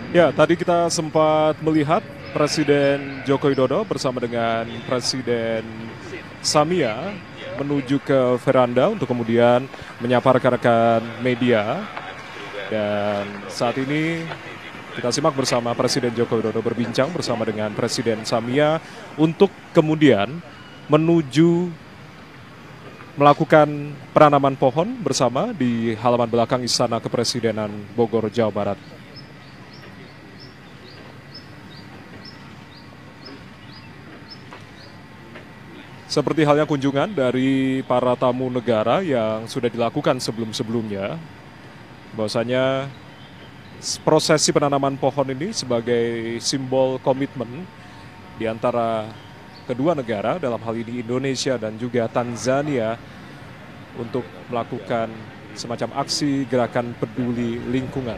Ya, tadi kita sempat melihat Presiden Joko Widodo bersama dengan Presiden Samia menuju ke veranda untuk kemudian menyapa rekan-rekan media. Dan saat ini kita simak bersama Presiden Joko Widodo berbincang bersama dengan Presiden Samia untuk kemudian menuju melakukan penanaman pohon bersama di halaman belakang Istana Kepresidenan Bogor, Jawa Barat. Seperti halnya kunjungan dari para tamu negara yang sudah dilakukan sebelum-sebelumnya, bahwasanya prosesi penanaman pohon ini sebagai simbol komitmen di antara kedua negara, dalam hal ini Indonesia dan juga Tanzania, untuk melakukan semacam aksi gerakan peduli lingkungan.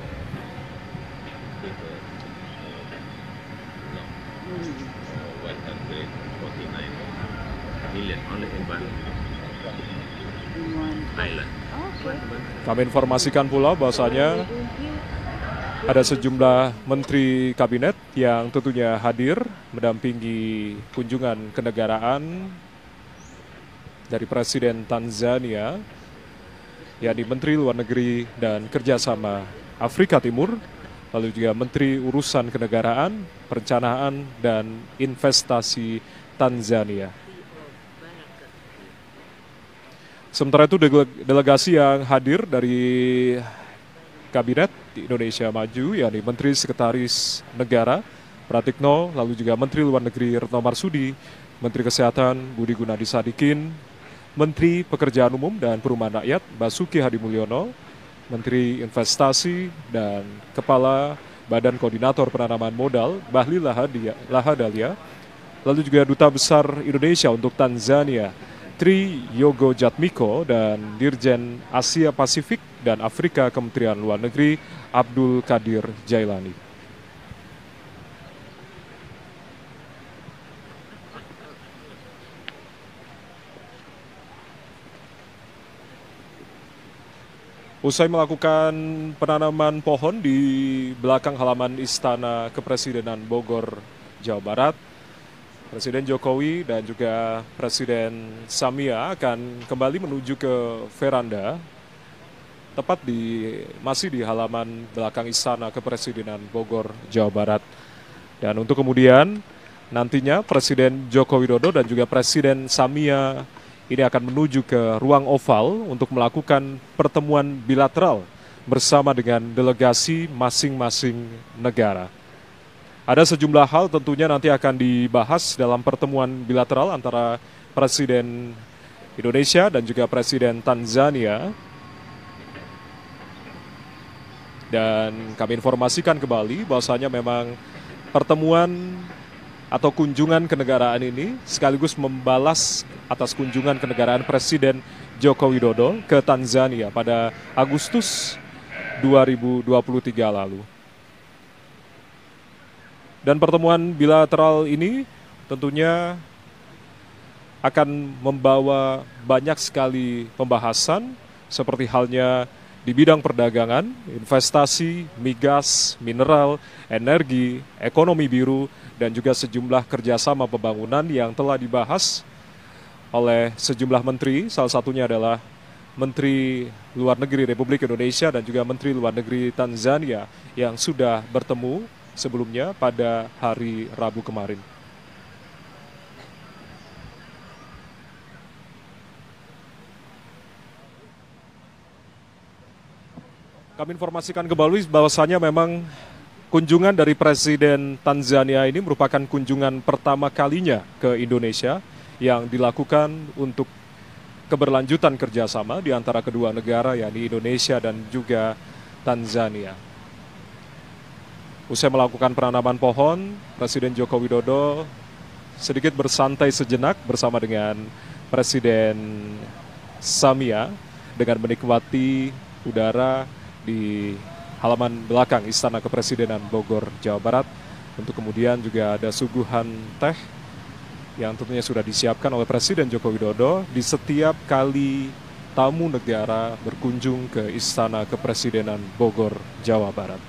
Kami informasikan pula bahwasanya ada sejumlah menteri kabinet yang tentunya hadir mendampingi kunjungan kenegaraan dari Presiden Tanzania, yakni Menteri Luar Negeri dan Kerjasama Afrika Timur, lalu juga Menteri Urusan Kenegaraan, Perencanaan dan Investasi Tanzania. Sementara itu delegasi yang hadir dari Kabinet Indonesia Maju, yakni Menteri Sekretaris Negara Pratikno, lalu juga Menteri Luar Negeri Retno Marsudi, Menteri Kesehatan Budi Gunadi Sadikin, Menteri Pekerjaan Umum dan Perumahan Rakyat Basuki Hadimulyono, Menteri Investasi dan Kepala Badan Koordinator Penanaman Modal Bahlil Lahadalia, lalu juga Duta Besar Indonesia untuk Tanzania Tri Yogo Jatmiko dan Dirjen Asia Pasifik dan Afrika Kementerian Luar Negeri Abdul Qadir Jailani. Usai melakukan penanaman pohon di belakang halaman Istana Kepresidenan Bogor, Jawa Barat, Presiden Jokowi dan juga Presiden Samia akan kembali menuju ke veranda, tepat masih di halaman belakang Istana Kepresidenan Bogor, Jawa Barat. Dan untuk kemudian nantinya Presiden Joko Widodo dan juga Presiden Samia ini akan menuju ke ruang oval untuk melakukan pertemuan bilateral bersama dengan delegasi masing-masing negara. Ada sejumlah hal tentunya nanti akan dibahas dalam pertemuan bilateral antara Presiden Indonesia dan juga Presiden Tanzania. Dan kami informasikan kembali bahwasanya memang pertemuan atau kunjungan kenegaraan ini sekaligus membalas atas kunjungan kenegaraan Presiden Joko Widodo ke Tanzania pada Agustus 2023 lalu. Dan pertemuan bilateral ini tentunya akan membawa banyak sekali pembahasan seperti halnya di bidang perdagangan, investasi, migas, mineral, energi, ekonomi biru, dan juga sejumlah kerjasama pembangunan yang telah dibahas oleh sejumlah menteri, salah satunya adalah Menteri Luar Negeri Republik Indonesia dan juga Menteri Luar Negeri Tanzania yang sudah bertemu sebelumnya pada hari Rabu kemarin. Kami informasikan kembali bahwasanya memang kunjungan dari Presiden Tanzania ini merupakan kunjungan pertama kalinya ke Indonesia yang dilakukan untuk keberlanjutan kerjasama di antara kedua negara, yakni Indonesia dan juga Tanzania. Usai melakukan penanaman pohon, Presiden Joko Widodo sedikit bersantai sejenak bersama dengan Presiden Samia dengan menikmati udara di halaman belakang Istana Kepresidenan Bogor, Jawa Barat. Untuk kemudian juga ada suguhan teh yang tentunya sudah disiapkan oleh Presiden Joko Widodo di setiap kali tamu negara berkunjung ke Istana Kepresidenan Bogor, Jawa Barat.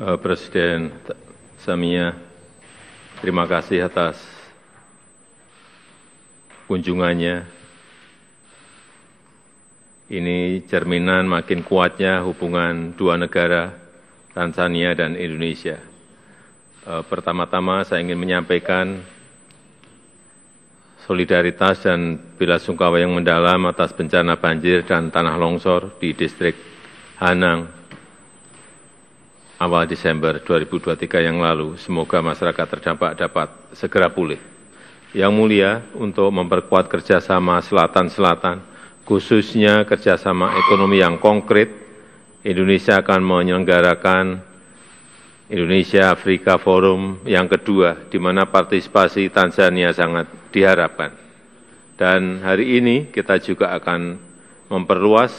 Presiden Samia, terima kasih atas kunjungannya. Ini cerminan makin kuatnya hubungan dua negara, Tanzania dan Indonesia. Pertama-tama saya ingin menyampaikan solidaritas dan belasungkawa yang mendalam atas bencana banjir dan tanah longsor di distrik Hanang awal Desember 2023 yang lalu. Semoga masyarakat terdampak dapat segera pulih. Yang mulia, untuk memperkuat kerjasama Selatan-Selatan, khususnya kerjasama ekonomi yang konkret, Indonesia akan menyelenggarakan Indonesia Afrika Forum yang kedua, di mana partisipasi Tanzania sangat diharapkan. Dan hari ini kita juga akan memperluas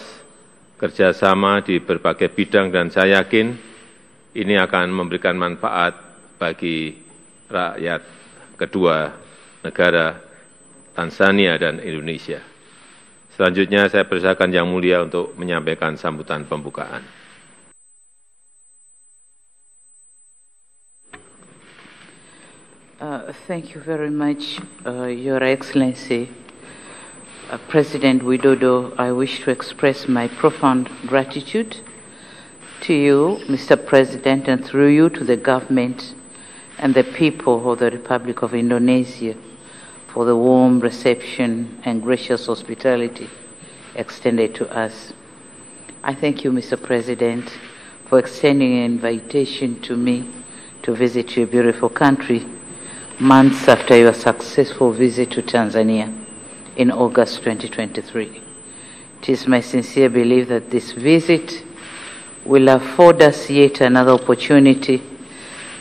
kerjasama di berbagai bidang, dan saya yakin ini akan memberikan manfaat bagi rakyat kedua negara, Tanzania dan Indonesia. Selanjutnya saya persilakan Yang Mulia untuk menyampaikan sambutan pembukaan. Thank you very much, Your Excellency. President Widodo, I wish to express my profound gratitude to you, Mr. President, and through you to the government and the people of the Republic of Indonesia for the warm reception and gracious hospitality extended to us. I thank you, Mr. President, for extending an invitation to me to visit your beautiful country months after your successful visit to Tanzania in August 2023. It is my sincere belief that this visit will afford us yet another opportunity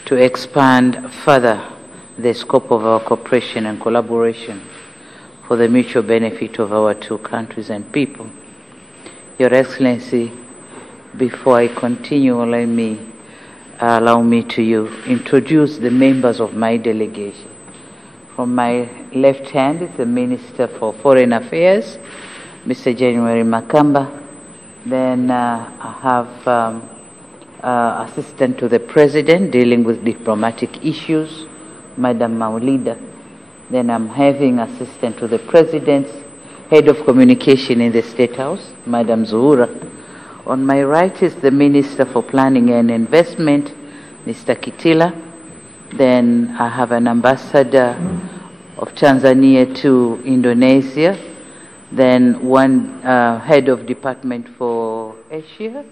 to expand further the scope of our cooperation and collaboration for the mutual benefit of our two countries and people. Your Excellency, before I continue, allow me to introduce the members of my delegation From my left hand is the Minister for Foreign Affairs, Mr. January Makamba. Then I have Assistant to the President dealing with diplomatic issues, Madam Maulida. Then I'm having Assistant to the President, Head of Communication in the State House, Madam Zuhura. On my right is the Minister for Planning and Investment, Mr. Kitila. Then I have an Ambassador of Tanzania to Indonesia. Then one Head of Department for Asia,